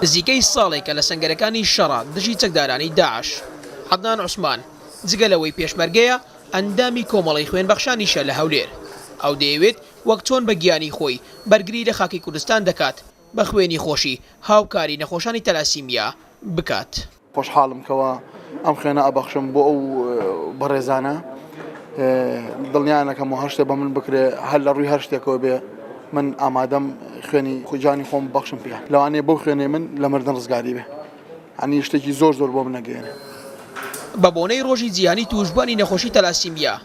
نزیکەی ساڵێکە لە سەنگەرەکانی شەڕا دژی چەکدارانی داعش. عەدنان عوسمان جگەلەوەی پێشمەرگەیە ئەندامی کۆمەڵی خوێنبەخشانیشە لە هەولێر. ئەو دەیەوێت وەک چۆن بە گیانی خۆی بەرگری لە خاکی کوردستان دەکات بە خوێنی خۆشی هاوکاری نەخۆشانی تەلاسیمیا بکات. خۆشحاڵم کەوە ئەم خوێنە ئەبەخشم بۆ ئەو بەڕێزانە دڵنیانەکەم و هەشتێ بە من بکرێ هەر لە ڕووی هەر شتێکەوە بێ من ئامادەم خوێنی خوجانی خۆم بەخشم پێ لەوانەیە بەو خوێنێ من لە مردن ڕزگاری بێ ئەنی شتێکی زۆر بۆ من نەگەێنێ. بە بۆنەی ڕۆژی جیهانی توشبوانی نەخۆشی تەلاسیمیا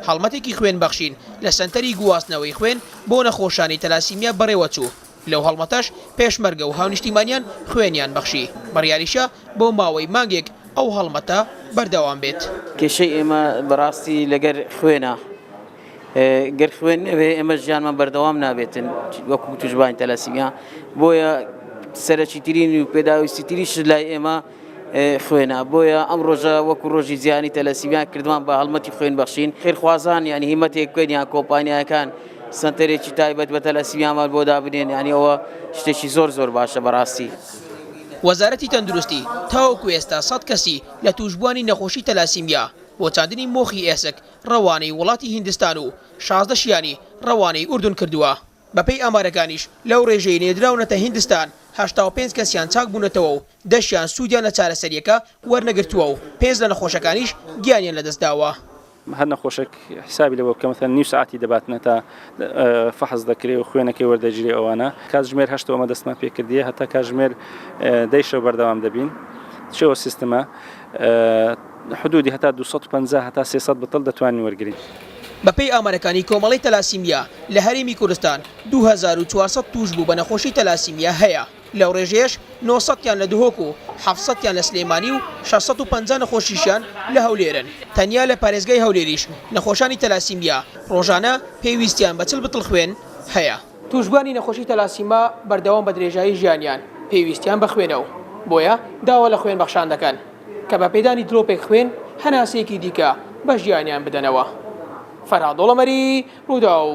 هەڵمەتێکی خوێن بەخشین لە سەنتەری گواستنەوەی خوێن بۆ نەخۆشانی تەلاسیمیا بەڕێوە چوو. لەو هەڵمەتەش پێشمەرگە و هاونیشتیمانیان خوێنیان بەخشی. بڕیاریشە بۆ ماوەی مانگێک ئەو هەڵمەتە بەردەوام بێت. کێشەی ئێمە بەڕاستی لەگەر خوێنە گەر خوێن نەبێ ئێمە ژیانمان بەردەوام نابێتن وەکو توشبانی تەلاسیمیا بۆیە سەرەکی ترین و پێداویستی تریش لای ئێمە خوێنە بۆیە ئەم ڕۆژە وەکو ڕۆژی جیهانی تەلاسیمیا کردوان بە هەڵمەتی خوێن بەخشین خێرخوازان یعنی هیمەتێک بکەین یان کۆمپانیاکان سنتەرێکی تایبەت بە تەلاسیمیامان بۆ دابنێن یعنی ئەوە شتێکی زۆر باشە بەڕاستی. وەزارەتی تەندروستی تاوەکو ئێستا 100 کەسی لە توشبوانی نەخۆشی تەلاسیمیا بۆ چاندنی مۆخی ئێسک ڕەوانەی وڵاتی هیندستان و 16 شیانی ڕەوانەی ئوردون کردووە. بەپێی ئامارەکانیش لەو ڕێژەی نێدراونەتە هیندستان 85 کەسیان چاک بوونەتەوە و 10 سوودیان لە چارەسەریەکە وەرنەگرتووە و 5 لە نەخۆشەکانیش گیانیان لەدەستداوە. هەر نەخۆشێک حسابی لەوە بکەم مثلا نیو ساعتی دەباتنە تا فەحز دەکرێت و خوێنەکەی وەردەگیری ئەوانە کاتژمێر 8 ئەمە دەستمان پێکردیە هەتا کاتژمێر 10 شەو بەردەوام دەبین چەوە سیستەمە حدودی هەتا 250 هەتا 300 بتڵ دەتوانین وەرگین. بەپێی ئامارەکانی کۆمەڵی تەلاسیمیا لە هەرێمی کوردستان 2400 توش بوو بە نەخۆشی تەلاسیمیا هەیە. لەو ڕێژەیەش 900یان لە دهۆک و 700یان لە سلێمانی و 650 نەخۆشیشیان لە هەولێرن. تەنیا لە پارێزگای هەولێریش نەخۆشانی تەلاسیمیا ڕۆژانە پێویستیان بە 40 بتڵ خوێن هەیە. توشبوانی نەخۆشی تەلاسیما بەردەوام بە درێژایی ژیانیان پێویستیان بە خوێنەوە بۆیە داوا لە خوێن بەخشان دەکەن کە بە پێدانی درۆپێک خوێن هەناسەیەکی دیکە بە ژیانیان بدەنەوە. فەرهاد دۆڵەمەری ڕوودا و